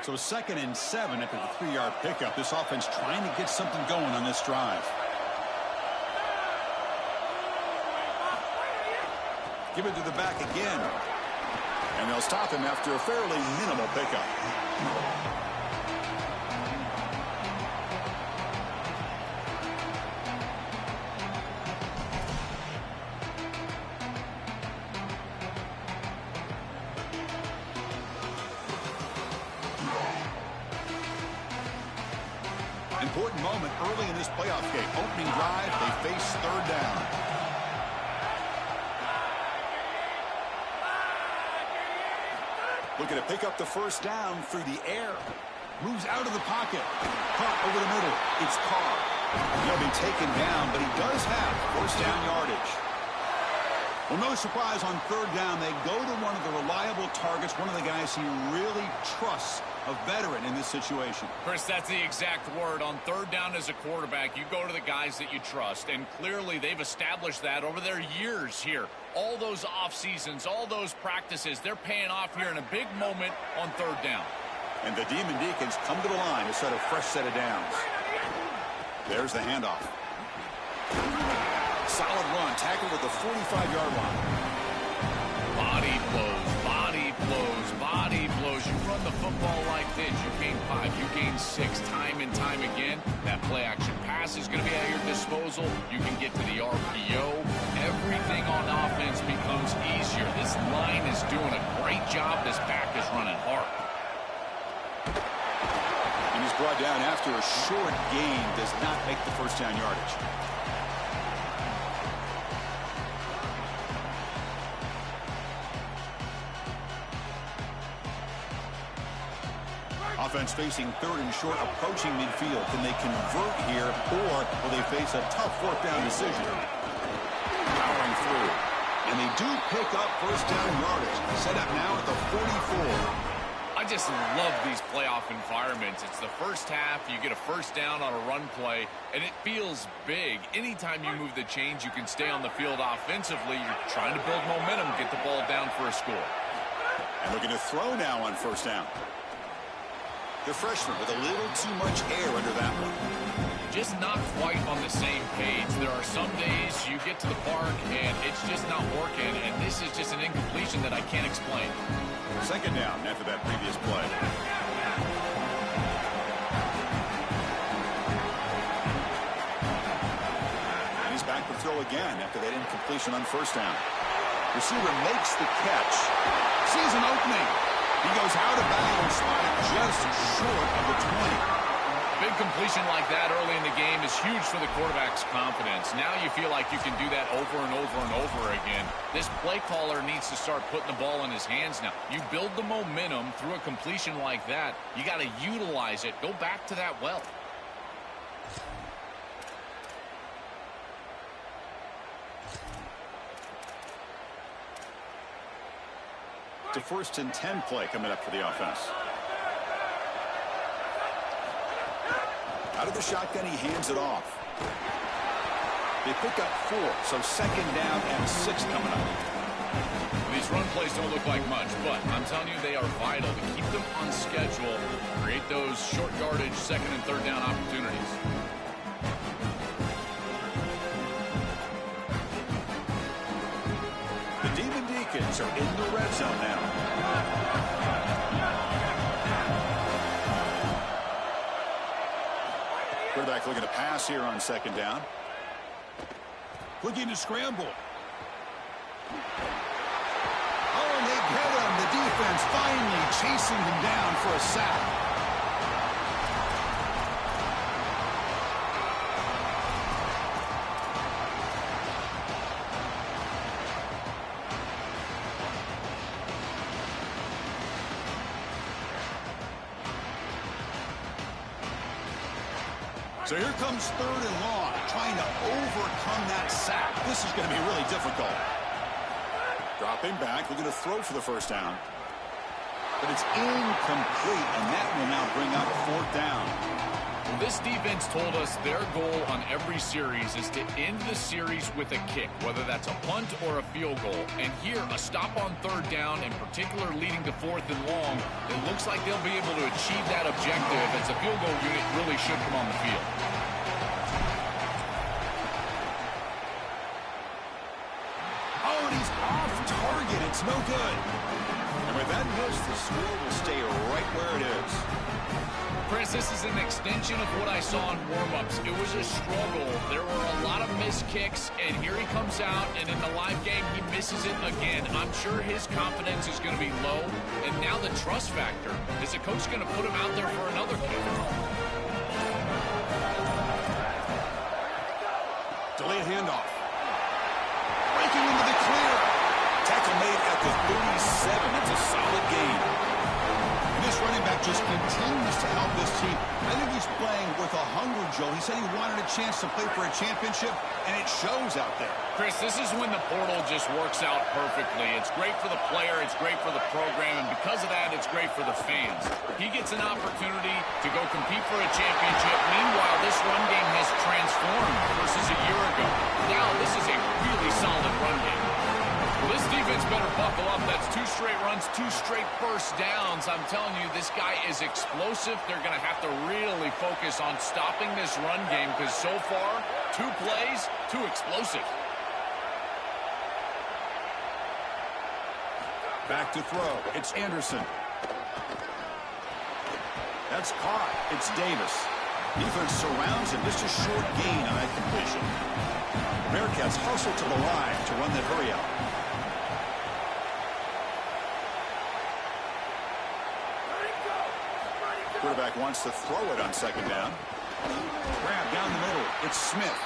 So 2nd and 7 after the 3-yard pickup. This offense trying to get something going on this drive. Give it to the back again. And they'll stop him after a fairly minimal pickup. Important moment early in this playoff game. Opening drive, they face 3rd down. Looking to pick up the 1st down through the air. Moves out of the pocket. Caught over the middle. It's Carr. He'll be taken down, but he does have 1st down yardage. Well, no surprise on 3rd down. They go to one of the reliable targets, one of the guys he really trusts, a veteran in this situation. Chris, that's the exact word. On 3rd down as a quarterback, you go to the guys that you trust, and clearly they've established that over their years here. All those off seasons, all those practices, they're paying off here in a big moment on 3rd down. And the Demon Deacons come to the line to set a fresh set of downs. There's the handoff. Solid run, tackled at the 45-yard line. Body blows, body blows, body blows. You run the football like this, you gain 5, you gain 6 time and time again. That play-action pass is going to be at your disposal. You can get to the RPO. Everything on offense becomes easier. This line is doing a great job. This back is running hard. And he's brought down after a short gain. Does not make the 1st down yardage. Offense facing 3rd and short, approaching midfield. Can they convert here, or will they face a tough 4th down decision? Powering through. And they do pick up 1st down yardage. Set up now at the 44. I just love these playoff environments. It's the first half. You get a 1st down on a run play, and it feels big. Anytime you move the chains, you can stay on the field offensively. You're trying to build momentum, get the ball down for a score. And looking to throw now on 1st down. The freshman with a little too much air under that one. Just not quite on the same page. There are some days you get to the park and it's just not working, and this is just an incompletion that I can't explain. 2nd down after that previous play. And he's back to throw again after that incompletion on 1st down. Receiver makes the catch. Sees an opening. He goes out of bounds, spotted just short of the 20. Big completion like that early in the game is huge for the quarterback's confidence. Now you feel like you can do that over and over and over again. This play caller needs to start putting the ball in his hands now. You build the momentum through a completion like that. You got to utilize it. Go back to that well. The 1st and 10 play coming up for the offense. Out of the shotgun, he hands it off. They pick up 4, so 2nd down and 6 coming up. These run plays don't look like much, but I'm telling you they are vital to keep them on schedule, create those short yardage 2nd and 3rd down opportunities. The Demon Deacons are in the red zone now. Quarterback looking to pass here on 2nd down. Looking to scramble. Oh, and they get him. The defense finally chasing him down for a sack. So here comes 3rd and long, trying to overcome that sack. This is going to be really difficult. Dropping back, looking to throw for the 1st down. But it's incomplete, and that will now bring up 4th down. This defense told us their goal on every series is to end the series with a kick, whether that's a punt or a field goal. And here, a stop on third down, in particular leading to 4th and long, it looks like they'll be able to achieve that objective as the field goal unit really should come on the field. Oh, and he's off target. It's no good. And with that miss, the score will stay right where it is. Chris, this is an extension of what I saw in warm-ups. It was a struggle. There were a lot of missed kicks, and here he comes out, and in the live game, he misses it again. I'm sure his confidence is going to be low, and now the trust factor. Is the coach going to put him out there for another kick? Delayed handoff. Breaking into the clear. Tackle made at the 37. That's a solid gain. This running back just continues to help this team. I think he's playing with a hunger, Joe. He said he wanted a chance to play for a championship, and it shows out there. Chris, this is when the portal just works out perfectly. It's great for the player, it's great for the program, and because of that, it's great for the fans. He gets an opportunity to go compete for a championship. Meanwhile, this run game has transformed versus a year ago. Now, this is a really solid run game. Well, this defense better buckle up. That's 2 straight runs, 2 straight first downs. I'm telling you, this guy is explosive. They're going to have to really focus on stopping this run game because so far, 2 plays, 2 explosive. Back to throw. It's Anderson. That's caught. It's Davis. Defense surrounds him. Just a short gain on that completion. Bearcats hustle to the line to run that hurry out. Quarterback wants to throw it on 2nd down. Grab down the middle. It's Smith.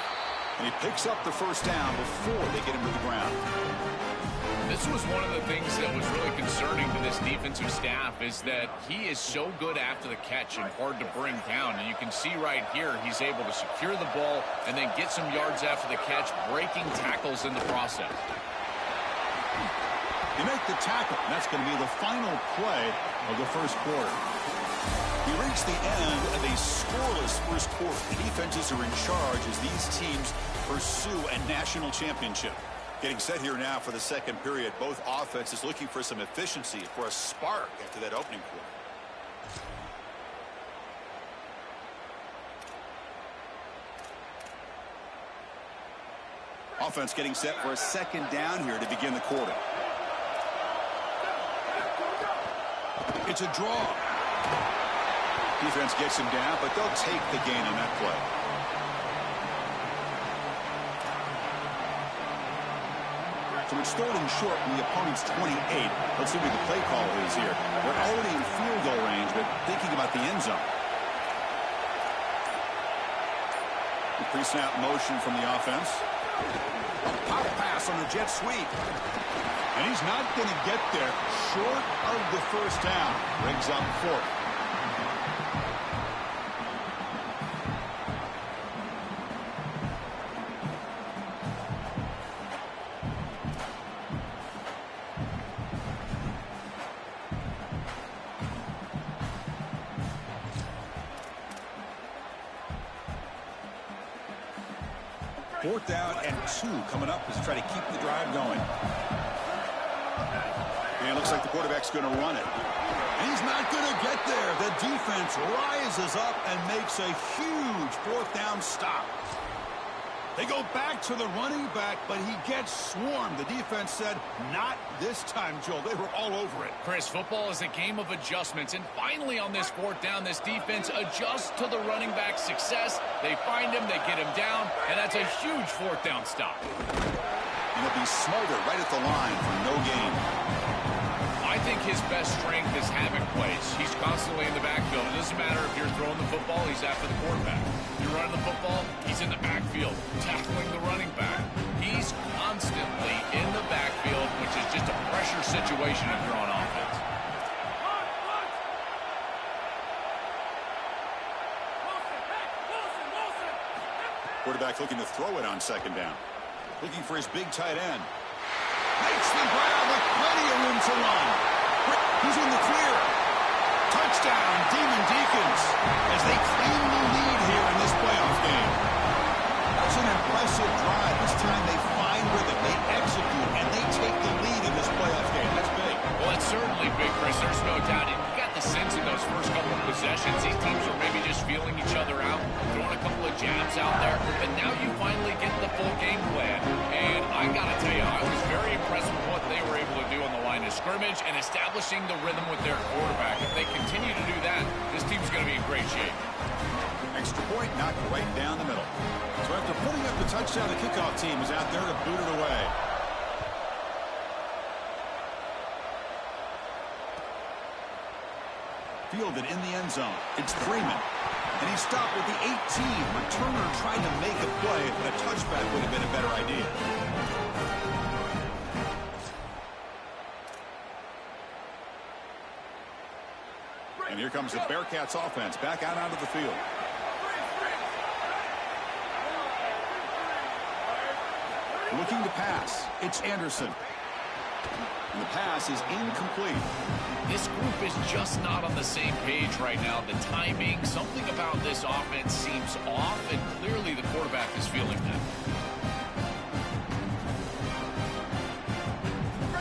And he picks up the first down before they get him to the ground. This was one of the things that was really concerning to this defensive staff is that he is so good after the catch and hard to bring down. And you can see right here he's able to secure the ball and then get some yards after the catch, breaking tackles in the process. You make the tackle. That's going to be the final play of the first quarter. We reach the end of a scoreless first quarter. The defenses are in charge as these teams pursue a national championship. Getting set here now for the second period. Both offenses looking for some efficiency, for a spark after that opening quarter. Offense getting set for a 2nd down here to begin the quarter. It's a draw. Defense gets him down, but they'll take the gain on that play. So it's third and short from the opponent's 28. Let's see what the play call is here. They're already in field goal range, but thinking about the end zone. The pre-snap motion from the offense. A pop pass on the jet sweep. And he's not going to get there short of the first down. Brings up 4th. Fourth down and 2 coming up as they try to keep the drive going. And it looks like the quarterback's going to run it. And he's not going to get there. The defense rises up and makes a huge 4th down stop. They go back to the running back, but he gets swarmed. The defense said, not this time, Joe. They were all over it. Chris, football is a game of adjustments, and finally on this 4th down, this defense adjusts to the running back's success. They find him, they get him down, and that's a huge 4th down stop. And he'll be smothered right at the line for no gain. I think his best strength is having plays. He's constantly in the backfield. It doesn't matter if you're throwing the football, he's after the quarterback. If you're running the football, he's in the backfield, tackling the running back. He's constantly in the backfield, which is just a pressure situation if you're on offense. Quarterback looking to throw it on 2nd down. Looking for his big tight end. Makes the grab with plenty of room to run. He's in the clear. Touchdown, Demon Deacons, as they claim the lead here in this playoff game. That's an impressive drive. This time they find rhythm, they execute, and they take the lead in this playoff game. That's big. Well, it's certainly big, Chris. There's no doubt. And you got the sense in those first couple of possessions, these teams are maybe just feeling each other out, throwing a couple of jabs out there, and now you finally get the full game plan. And I got to tell you, I was very impressed with what they were able to do on the line of scrimmage and establishing the rhythm with their quarterback. If they continue to do that, this team's going to be in great shape. Extra point knocked right down the middle. So after putting up the touchdown, the kickoff team is out there to boot it away. Fielded in the end zone. It's Freeman. And he stopped with the 18. Returner tried to make a play, but a touchback would have been a better idea. And here comes the Bearcats offense back out onto the field. Looking to pass. It's Anderson. And the pass is incomplete. This group is just not on the same page right now. The timing, something about this offense seems off, and clearly the quarterback is feeling that.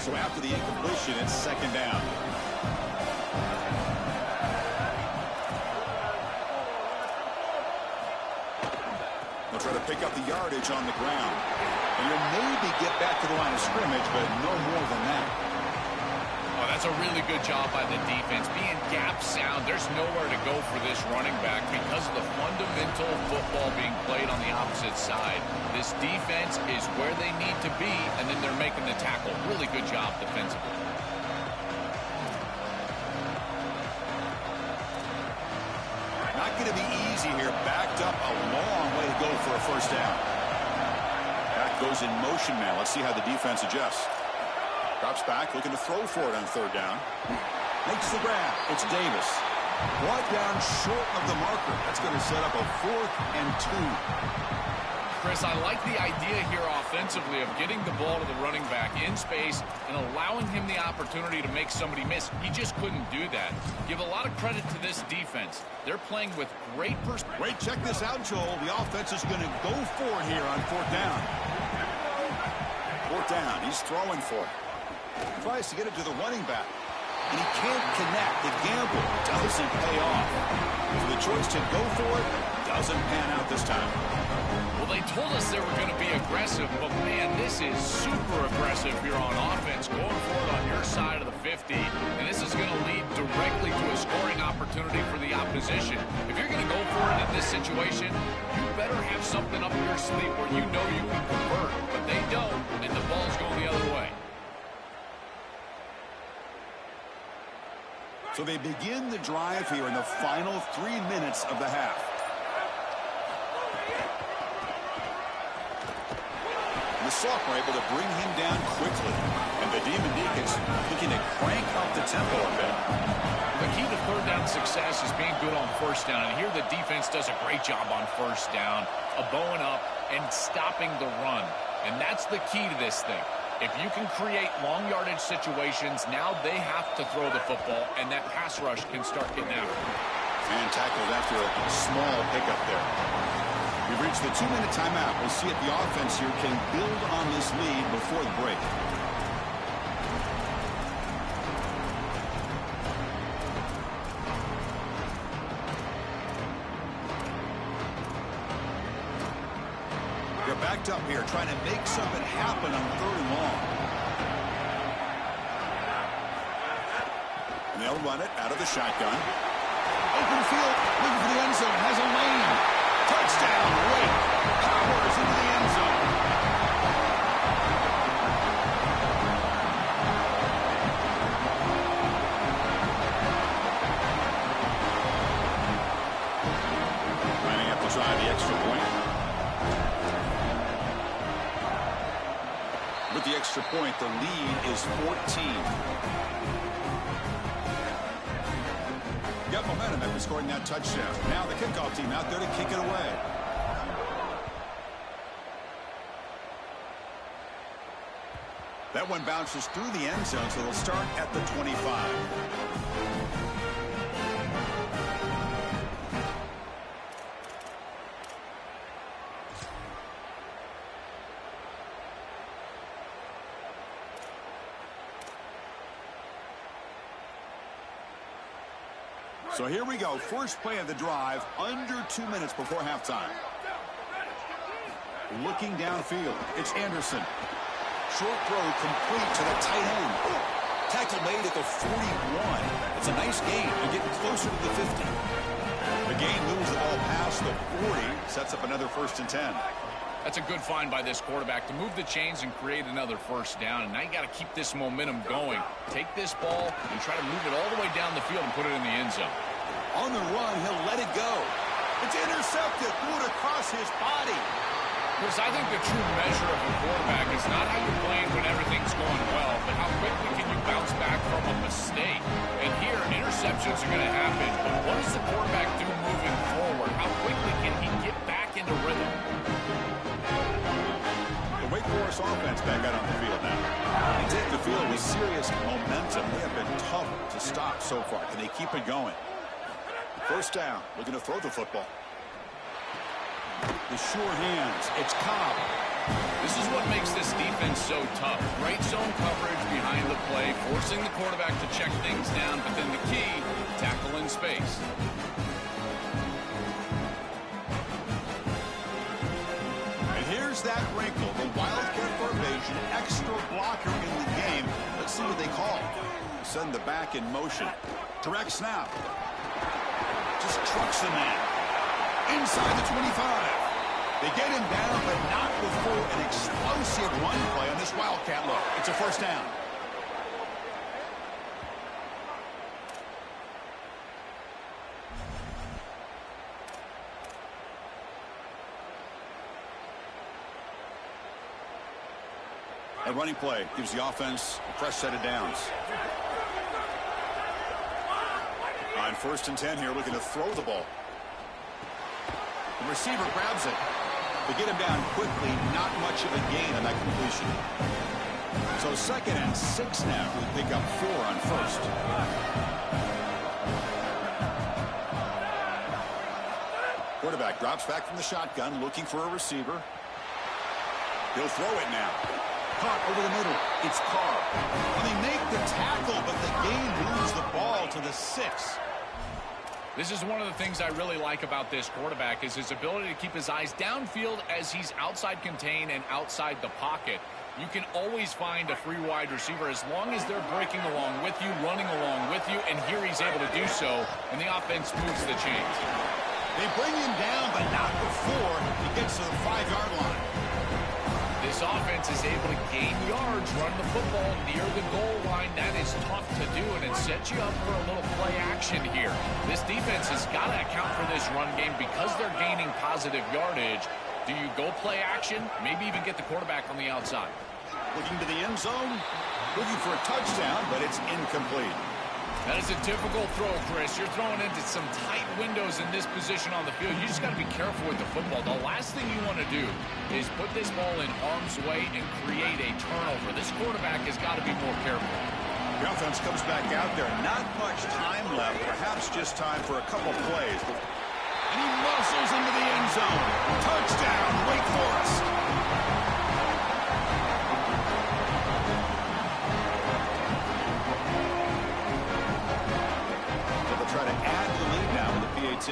So after the incompletion, it's second down. They'll try to pick up the yardage on the ground. And you'll maybe get back to the line of scrimmage, but no more than that. Oh, that's a really good job by the defense. Being gap sound, there's nowhere to go for this running back because of the fundamental football being played on the opposite side. This defense is where they need to be, and then they're making the tackle. Really good job defensively. Not going to be easy here. Backed up a long way to go for a first down. Back goes in motion now. Let's see how the defense adjusts. Drops back, looking to throw for it on third down. Makes the grab. It's Davis. Brought down short of the marker. That's going to set up a 4th and 2. Chris, I like the idea here offensively of getting the ball to the running back in space and allowing him the opportunity to make somebody miss. He just couldn't do that. Give a lot of credit to this defense. They're playing with great perspective. Wait, check this out, Joel. The offense is going to go for it here on 4th down. 4th down. He's throwing for it. Tries to get it to the running back. And he can't connect. The gamble doesn't pay off. So the choice to go for it doesn't pan out this time. Well, they told us they were going to be aggressive, but man, this is super aggressive here on offense, going for it on your side of the 50, and this is going to lead directly to a scoring opportunity for the opposition. If you're going to go for it in this situation, you better have something up your sleeve where you know you can convert, but they don't, and the ball's going the other way. So they begin the drive here in the final 3 minutes of the half. The sophomore able to bring him down quickly. And the Demon Deacons looking to crank up the tempo a bit. The key to third down success is being good on first down. And here the defense does a great job on first down, bowing up and stopping the run. And that's the key to this thing. If you can create long yardage situations, now they have to throw the football, and that pass rush can start getting after it. And tackled after a small pickup there. We've reached the 2-minute timeout. We'll see if the offense here can build on this lead before the break. They're backed up here, trying to make something happen on 3rd and long. And they'll run it out of the shotgun. Open field, looking for the end zone, has a lane. Touchdown, Wake. Powers into the end zone. Lining up to try the extra point. With the extra point, the lead is 14. Got momentum after scoring that touchdown. Now the kickoff team out there to kick it away. That one bounces through the end zone, so they'll start at the 25. So here we go. First play of the drive, under 2 minutes before halftime. Looking downfield, it's Anderson. Short throw complete to the tight end. Tackle made at the 41. It's a nice gain. They're getting closer to the 50. The gain moves the ball past the 40. Sets up another 1st and 10. That's a good find by this quarterback to move the chains and create another first down. And now you got to keep this momentum going. Take this ball and try to move it all the way down the field and put it in the end zone. On the run, he'll let it go. It's intercepted. Threw it across his body. Chris, I think the true measure of a quarterback is not how you're playing when everything's going well, but how quickly can you bounce back from a mistake. And here, interceptions are going to happen, but what does the quarterback do moving forward? How quickly can he get back into rhythm? The Wake Forest offense back out on the field now. They take the field with serious momentum. They have been tough to stop so far. Can they keep it going? First down. Looking to throw the football. The sure hands. It's Cobb. This is what makes this defense so tough. Great zone coverage behind the play, forcing the quarterback to check things down, but then the key, tackle in space. And here's that wrinkle. The Wildcat formation, extra blocker in the game. Let's see what they call. Send the back in motion. Direct snap. Just trucks the man. Inside the 25. They get him down, but not before an explosive run play on this Wildcat look. It's a first down. A running play gives the offense a fresh set of downs. On 1st and 10 here, looking to throw the ball. The receiver grabs it. They get him down quickly. Not much of a gain on that completion. So 2nd and 6 now. We pick up 4 on 1st. Quarterback drops back from the shotgun, looking for a receiver. He'll throw it now. Caught over the middle. It's Carr. Well, they make the tackle, but the game moves the ball to the 6. This is one of the things I really like about this quarterback is his ability to keep his eyes downfield as he's outside contained and outside the pocket. You can always find a free wide receiver as long as they're breaking along with you, running along with you, and here he's able to do so, and the offense moves the chains. They bring him down, but not before he gets to the 5-yard line. This offense is able to gain yards, run the football near the goal line. That is tough to do, and it sets you up for a little play action here. This defense has got to account for this run game because they're gaining positive yardage. Do you go play action? Maybe even get the quarterback on the outside. Looking to the end zone, looking for a touchdown, but it's incomplete. That is a difficult throw, Chris. You're throwing into some tight windows in this position on the field. You just got to be careful with the football. The last thing you want to do is put this ball in harm's way and create a turnover. This quarterback has got to be more careful. The offense comes back out there. Not much time left. Perhaps just time for a couple plays. And he muscles into the end zone. Touchdown, Wake Forest. Try to add the lead now with the PAT.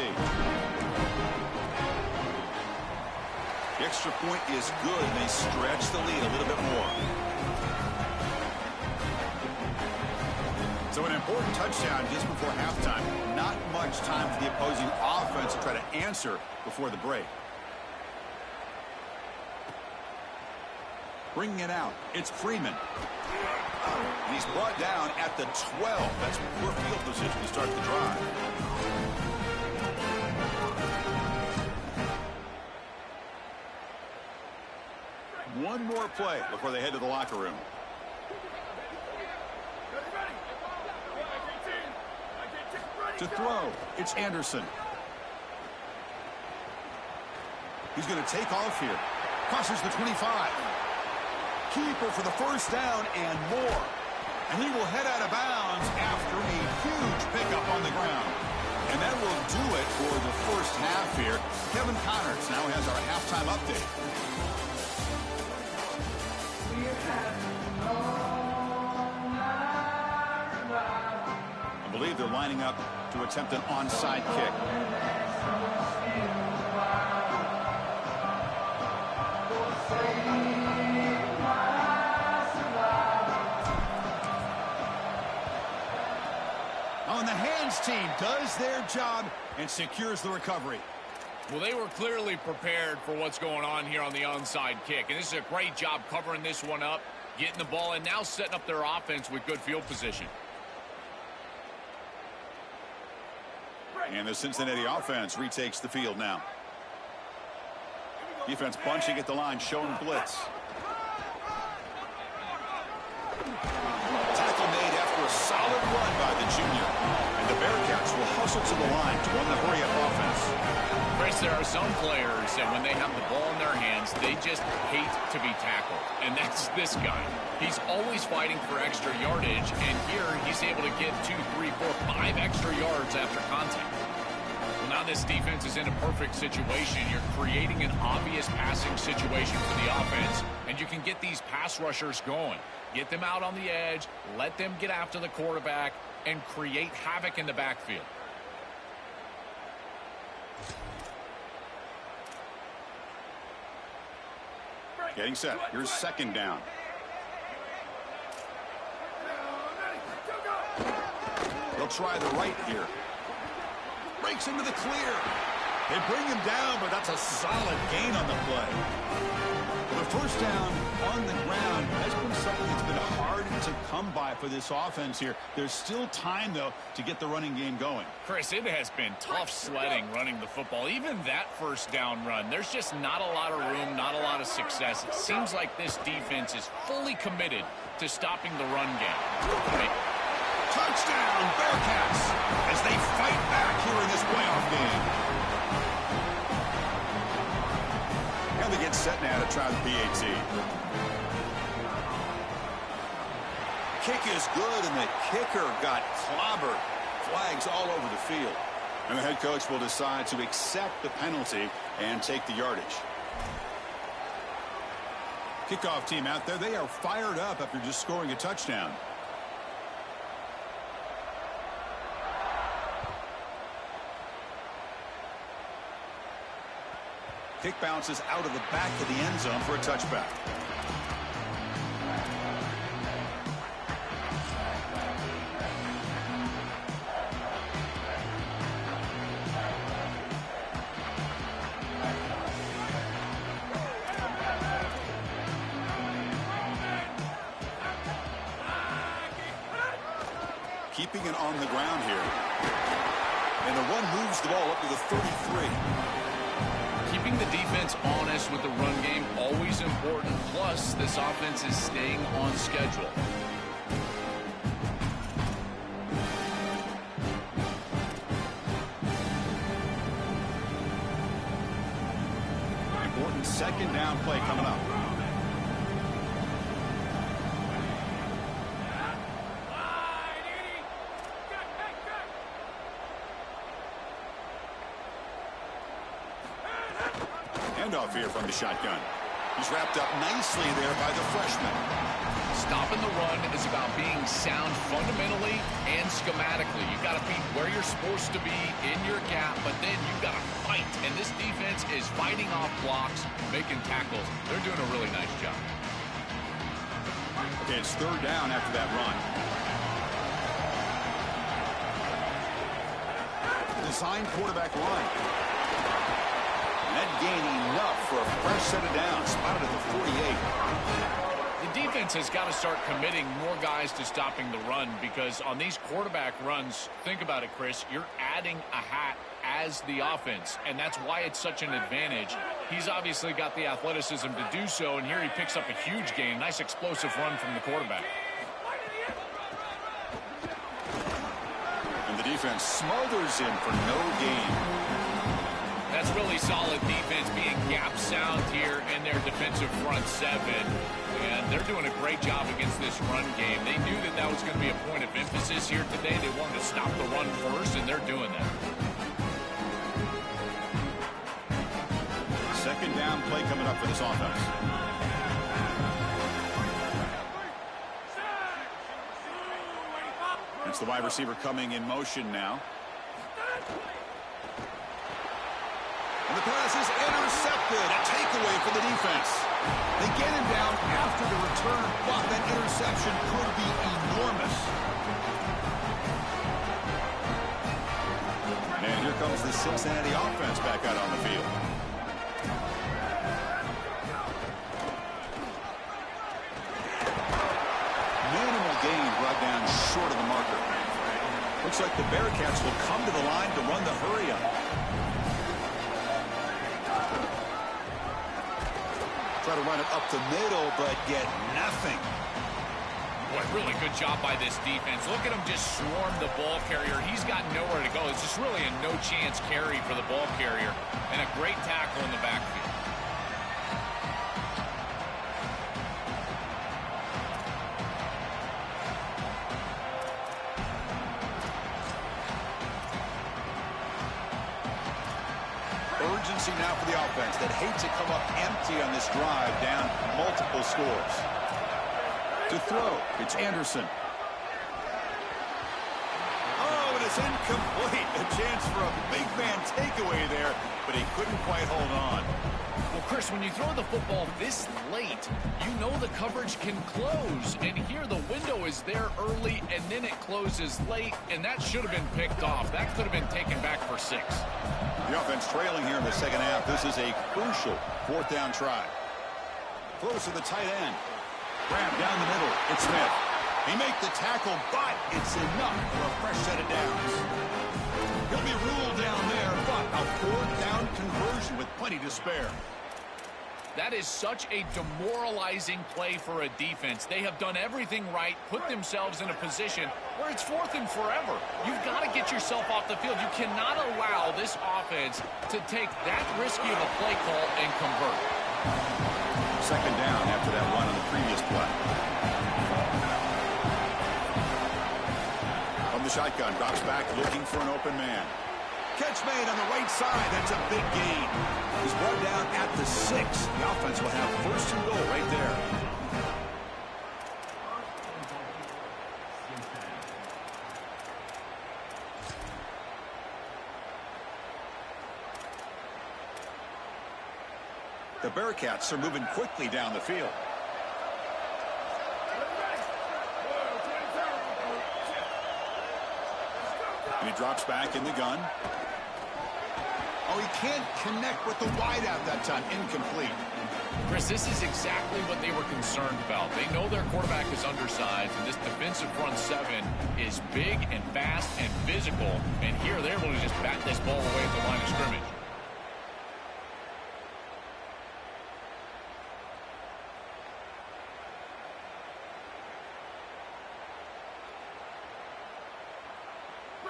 The extra point is good, and they stretch the lead a little bit more. So an important touchdown just before halftime. Not much time for the opposing offense to try to answer before the break. Bringing it out, it's Freeman. And he's brought down at the 12. That's poor field position to start the drive. One more play before they head to the locker room. To throw, it's Anderson. He's going to take off here. Crosses the 25. Keeper for the first down and more. And he will head out of bounds after a huge pickup on the ground. And that will do it for the first half here. Kevin Connors now has our halftime update. believe they're lining up to attempt an onside kick. On the hands team does their job and secures the recovery. Well, they were clearly prepared for what's going on here on the onside kick. And this is a great job covering this one up, getting the ball, and now setting up their offense with good field position. And the Cincinnati offense retakes the field now. Defense bunching at the line, showing blitz. Tackle made after a solid run by the junior. And the Bearcats will hustle to the line to run the hurry-up offense. Chris, there are some players that when they have the ball in their hands, they just hate to be tackled. And that's this guy. He's always fighting for extra yardage, and here he's able to get 2, 3, 4, 5 extra yards after contact. Well, now this defense is in a perfect situation. You're creating an obvious passing situation for the offense, and you can get these pass rushers going. Get them out on the edge, let them get after the quarterback, and create havoc in the backfield. Getting set. Here's second down. They'll try the right here. Breaks into the clear. They bring him down, but that's a solid gain on the play. The first down on the ground has been something that's been hard to come by for this offense here. There's still time, though, to get the running game going. Chris, it has been tough sledding running the football. Even that first down run, there's just not a lot of room, not a lot of success. It seems like this defense is fully committed to stopping the run game. Touchdown, Bearcats, as they fight back here in this playoff game. Now they get set now to try the PAT. Kick is good, and the kicker got clobbered. Flags all over the field. And the head coach will decide to accept the penalty and take the yardage. Kickoff team out there, they are fired up after just scoring a touchdown. Kick bounces out of the back of the end zone for a touchback. Keeping it on the ground here. And the run moves the ball up to the 33. Keeping the defense honest with the run game, always important. Plus, this offense is staying on schedule. Important second down play coming up. Handoff here from the shotgun. He's wrapped up nicely there by the freshman. Stopping the run is about being sound fundamentally and schematically. You've got to be where you're supposed to be in your gap, but then you've got to fight. And this defense is fighting off blocks, making tackles. They're doing a really nice job. Okay, it's third down after that run. Design quarterback line. Net gain enough for a fresh set of downs. Spotted at the 48. The defense has got to start committing more guys to stopping the run, because on these quarterback runs, think about it, Chris, you're adding a hat as the offense, and that's why it's such an advantage. He's obviously got the athleticism to do so, and here he picks up a huge gain. Nice explosive run from the quarterback. And the defense smothers him for no gain. That's really solid defense, being gap sound here in their defensive front seven. And they're doing a great job against this run game. They knew that that was going to be a point of emphasis here today. They wanted to stop the run first, and they're doing that. Second down play coming up for this offense. And It's the wide receiver coming in motion now. And the pass is intercepted. A takeaway for the defense. They get him down after the return, but that interception could be enormous. And here comes the Cincinnati offense back out on the field. Minimal gain brought down short of the marker. Looks like the Bearcats will come to the line to run the hurry-up. Try to run it up the middle, but get nothing. Boy, really good job by this defense. Look at him just swarm the ball carrier. He's got nowhere to go. It's just really a no-chance carry for the ball carrier. And a great tackle in the backfield. Urgency now for the offense that hate to come up empty on this drive, down multiple scores. To throw, it's Anderson. Oh, and it's incomplete. A chance for a big man takeaway there, but he couldn't quite hold on. Well, Chris, when you throw the football this late, you know the coverage can close. And here the window is there early, and then it closes late, and that should have been picked off. That could have been taken back for 6. The offense trailing here in the second half. This is a crucial 4th down try. Close to the tight end. Grab down the middle. It's Smith. He makes the tackle, but it's enough for a fresh set of downs. He'll be ruled down there, but a 4th down conversion with plenty to spare. That is such a demoralizing play for a defense. They have done everything right, put themselves in a position where it's 4th and forever. You've got to get yourself off the field. You cannot allow this offense to take that risky of a play call and convert. 2nd down after that run on the previous play. From the shotgun, drops back looking for an open man. Catch made on the right side. That's a big gain. He's brought down at the 6. The offense will have 1st and goal right there. The Bearcats are moving quickly down the field. And he drops back in the gun. Oh, he can't connect with the wideout that time. Incomplete. Chris, this is exactly what they were concerned about. They know their quarterback is undersized, and this defensive front 7 is big and fast and physical. And here they're able to just bat this ball away at the line of scrimmage.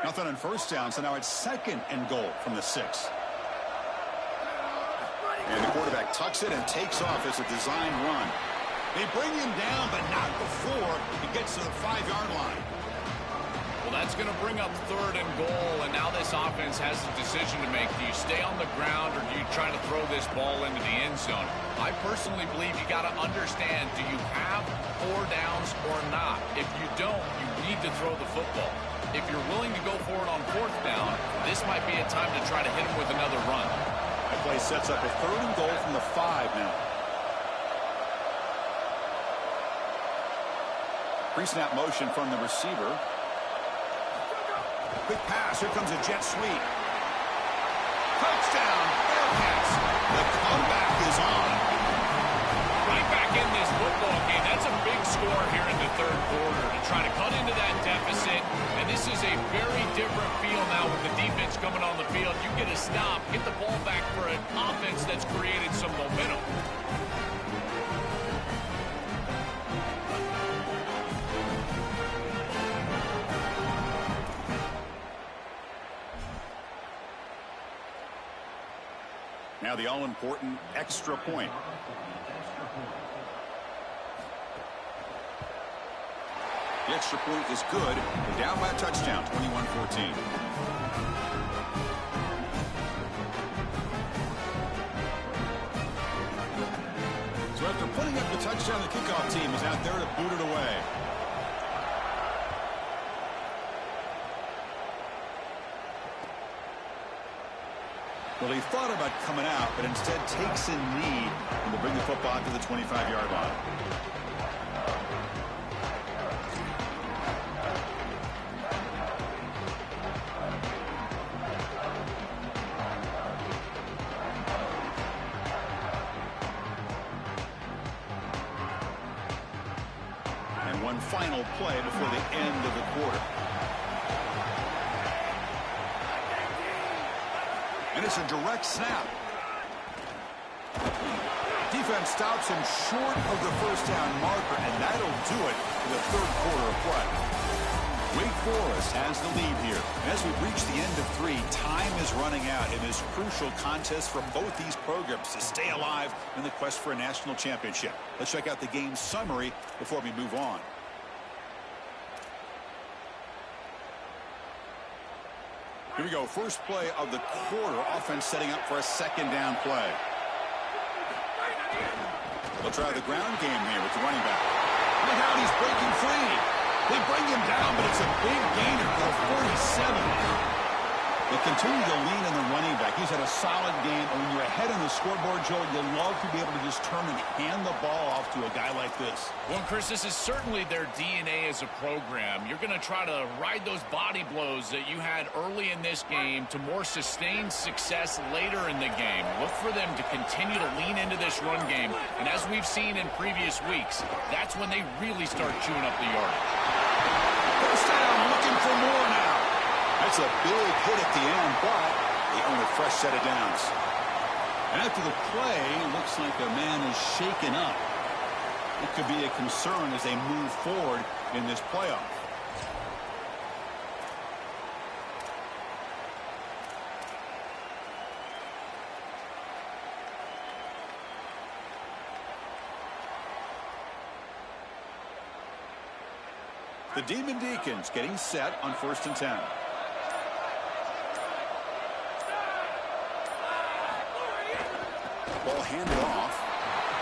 Nothing on 1st down, so now it's 2nd and goal from the 6. And the quarterback tucks it and takes off as a design run. They bring him down, but not before he gets to the 5-yard line. Well, that's going to bring up 3rd and goal, and now this offense has a decision to make. Do you stay on the ground, or do you try to throw this ball into the end zone? I personally believe you got to understand, do you have 4 downs or not? If you don't, you need to throw the football. If you're willing to go for it on 4th down, this might be a time to try to hit him with another run. That play sets up a 3rd and goal from the 5 now. Pre-snap motion from the receiver. Quick pass. Here comes a jet sweep. Touchdown, Bearcats. The comeback is on. Right back in this football game. That's a big score here in the 3rd quarter to try to cut into that deficit. And this is a very different feel now with the defense coming on the field. You get a stop, get the ball back for an offense that's created some momentum. Now the all-important extra point. The extra point is good. They're down by a touchdown, 21-14. So after putting up the touchdown, the kickoff team is out there to boot it away. Well, he thought about coming out, but instead takes a knee and will bring the football to the 25-yard line. And one final play before the end of the quarter. And it's a direct snap. Defense stops him short of the first down marker, and that'll do it in the third quarter of play. Wake Forest has the lead here. And as we reach the end of 3, time is running out in this crucial contest for both these programs to stay alive in the quest for a national championship. Let's check out the game summary before we move on. Here we go. First play of the quarter. Offense setting up for a second down play. They'll try the ground game here with the running back. Look out, he's breaking free. They bring him down, but it's a big gainer for 47. They continue to lean on the running back. He's had a solid game. And when you're ahead on the scoreboard, Joe, you love to be able to just turn and hand the ball off to a guy like this. Well, Chris, this is certainly their DNA as a program. You're going to try to ride those body blows that you had early in this game to more sustained success later in the game. Look for them to continue to lean into this run game. And as we've seen in previous weeks, that's when they really start chewing up the yardage. First down, looking for more now. That's a big hit at the end, but they earn a fresh set of downs. And after the play, looks like a man is shaken up. It could be a concern as they move forward in this playoff. The Demon Deacons getting set on 1st and 10. Ball handed off.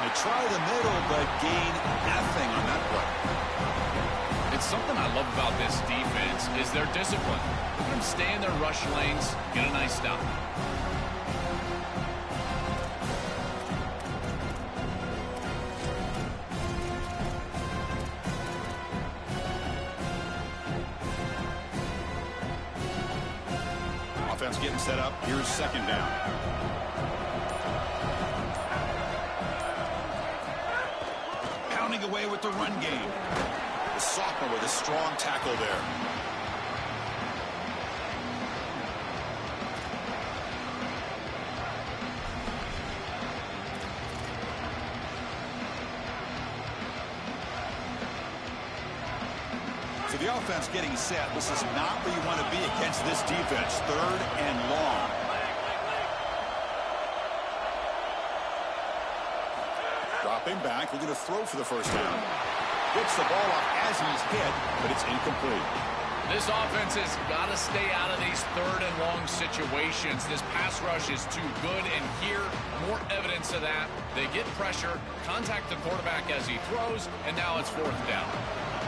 They try the middle, but gain nothing on that play. It's something I love about this defense is their discipline. Let them stay in their rush lanes, get a nice stop. Offense getting set up. Here's second down. Pounding away with the run game. The sophomore with a strong tackle there. So the offense getting set. This is not where you want to be against this defense. 3rd and long. Dropping back. We're going to throw for the first down. Gets the ball off as he's hit, but it's incomplete. This offense has got to stay out of these 3rd and long situations. This pass rush is too good, and here, more evidence of that. They get pressure, contact the quarterback as he throws, and now it's 4th down.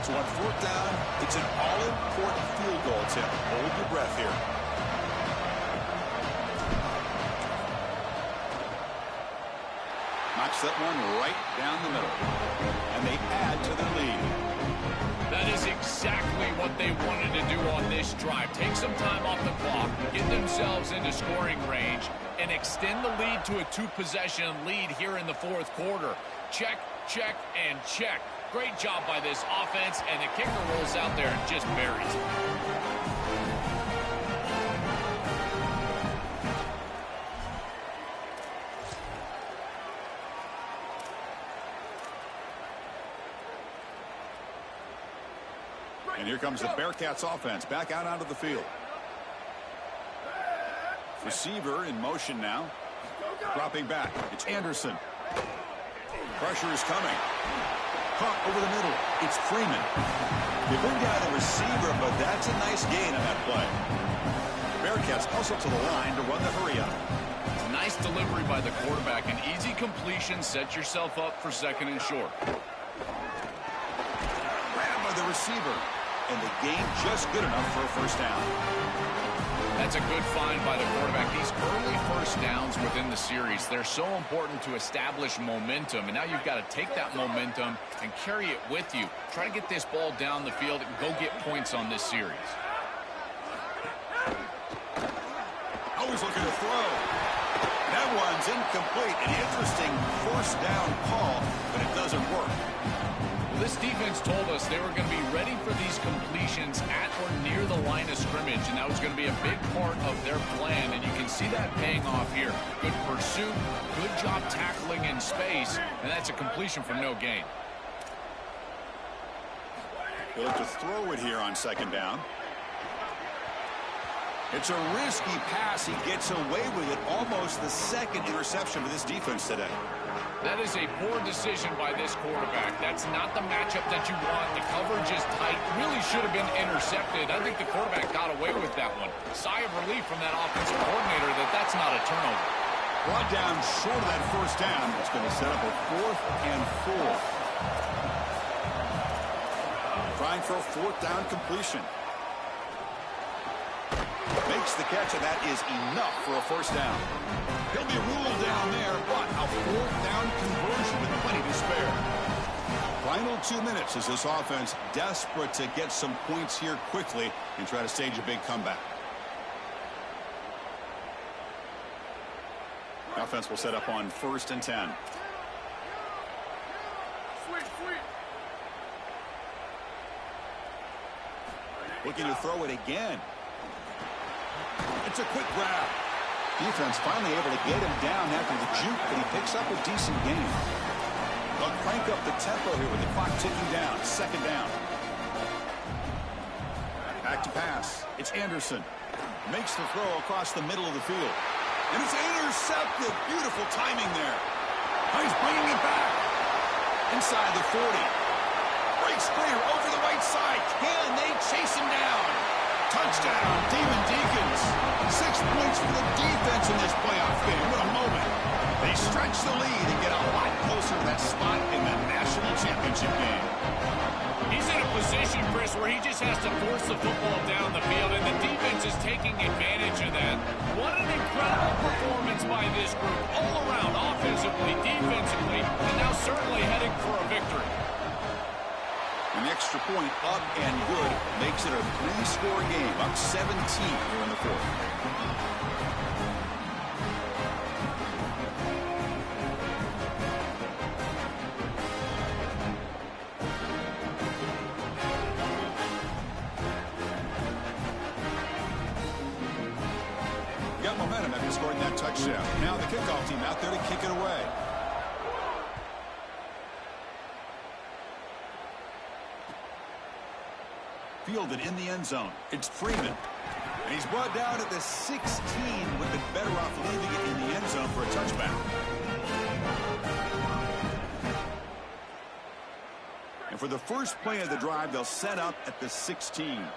So on 4th down, it's an all-important field goal attempt. Hold your breath here. Knocks that one right down the middle. And they add to their lead. That is exactly what they wanted to do on this drive. Take some time off the clock, get themselves into scoring range, and extend the lead to a 2-possession lead here in the 4th quarter. Check, check, and check. Great job by this offense, and the kicker rolls out there and just buries it. And here comes the Bearcats offense back out onto the field. Receiver in motion now. Dropping back. It's Anderson. Pressure is coming. Caught over the middle. It's Freeman. They bring down the receiver, but that's a nice gain on that play. Bearcats hustle to the line to run the hurry up. Nice delivery by the quarterback. An easy completion. Set yourself up for 2nd and short. Grabbed by the receiver. And the gain just good enough for a first down. That's a good find by the quarterback. These early first downs within the series, they're so important to establish momentum. And now you've got to take that momentum and carry it with you. Try to get this ball down the field and go get points on this series. Always looking to throw. That one's incomplete. An interesting first down call, but it doesn't work. Well, this defense told us they were going to be ready for these completions at or near the line of scrimmage, and that was going to be a big part of their plan, and you can see that paying off here. Good pursuit, good job tackling in space, and that's a completion for no gain. He'll look to throw it here on second down. It's a risky pass. He gets away with it. Almost the second interception for this defense today. That is a poor decision by this quarterback. That's not the matchup that you want. The coverage is tight. Really should have been intercepted. I think the quarterback got away with that one. Sigh of relief from that offensive coordinator that that's not a turnover. Brought down short of that first down. It's going to set up a 4th and 4. Trying for a 4th down completion. Makes the catch, and that is enough for a first down. He'll be ruled down there, but a 4th down conversion with plenty to spare. Final 2 minutes as this offense desperate to get some points here quickly and try to stage a big comeback. The offense will set up on 1st and 10. Looking to throw it again. It's a quick grab. Defense finally able to get him down after the juke, but he picks up a decent gain. They'll crank up the tempo here with the clock ticking down. Second down. Back to pass. It's Anderson. Makes the throw across the middle of the field. And it's intercepted. Beautiful timing there. Oh, he's bringing it back. Inside the 40. Breaks clear over the right side. Can they chase him down? Touchdown, Demon Deacons. 6 points for the defense in this playoff game. What a moment. They stretch the lead and get a lot closer to that spot in the national championship game. He's in a position, Chris, where he just has to force the football down the field, and the defense is taking advantage of that. What an incredible performance by this group, all around, offensively, defensively, and now certainly heading for a victory. An extra point up and good makes it a 3-score game, up 17 here in the 4th. Got momentum after scoring that touchdown. Now the kickoff team out there to kick it away. Fielded in the end zone. It's Freeman. And he's brought down at the 16. Would have been better off leaving it in the end zone for a touchback. And for the first play of the drive, they'll set up at the 16. And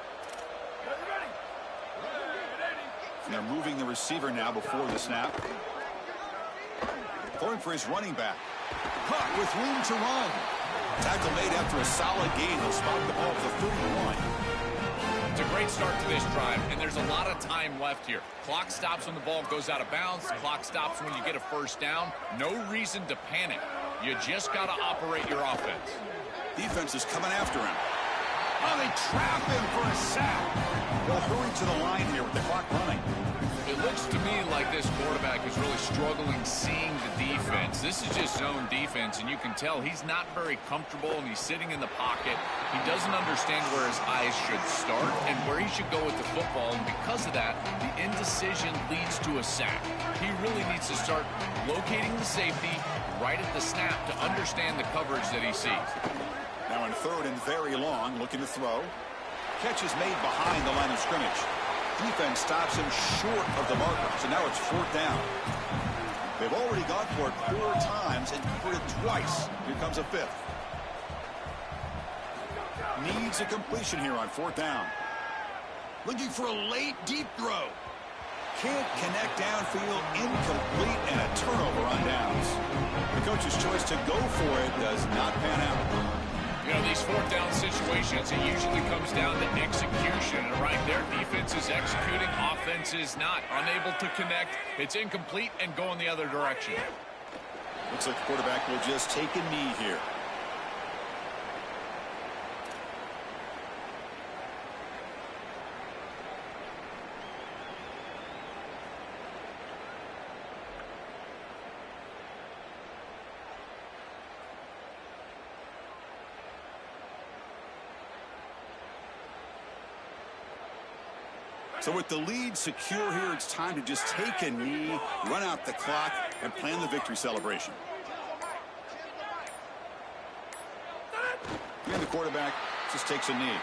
they're moving the receiver now before the snap. Going for his running back. Caught with room to run. Tackle made after a solid gain. They'll spot the ball at the 31. It's a great start to this drive, and there's a lot of time left here. Clock stops when the ball goes out of bounds. Clock stops when you get a first down. No reason to panic. You just got to operate your offense. Defense is coming after him. Oh, they trap him for a sack. They'll hurry to the line here with the clock running. It looks to me like this quarterback is really struggling seeing the defense. This is just zone defense, and you can tell he's not very comfortable, and he's sitting in the pocket. He doesn't understand where his eyes should start and where he should go with the football, and because of that, the indecision leads to a sack. He really needs to start locating the safety right at the snap to understand the coverage that he sees. Now in 3rd and very long, looking to throw. Catch is made behind the line of scrimmage. Defense stops him short of the marker, so now it's 4th down. They've already gone for it 4 times and for it twice. Here comes a 5th. Needs a completion here on 4th down. Looking for a late deep throw. Can't connect downfield, incomplete, and a turnover on downs. The coach's choice to go for it does not pan out. You know, these fourth down situations, it usually comes down to execution. And right there, defense is executing, offense is not. Unable to connect. It's incomplete and going the other direction. Looks like the quarterback will just take a knee here. So with the lead secure here, it's time to just take a knee, run out the clock, and plan the victory celebration. And the quarterback just takes a knee.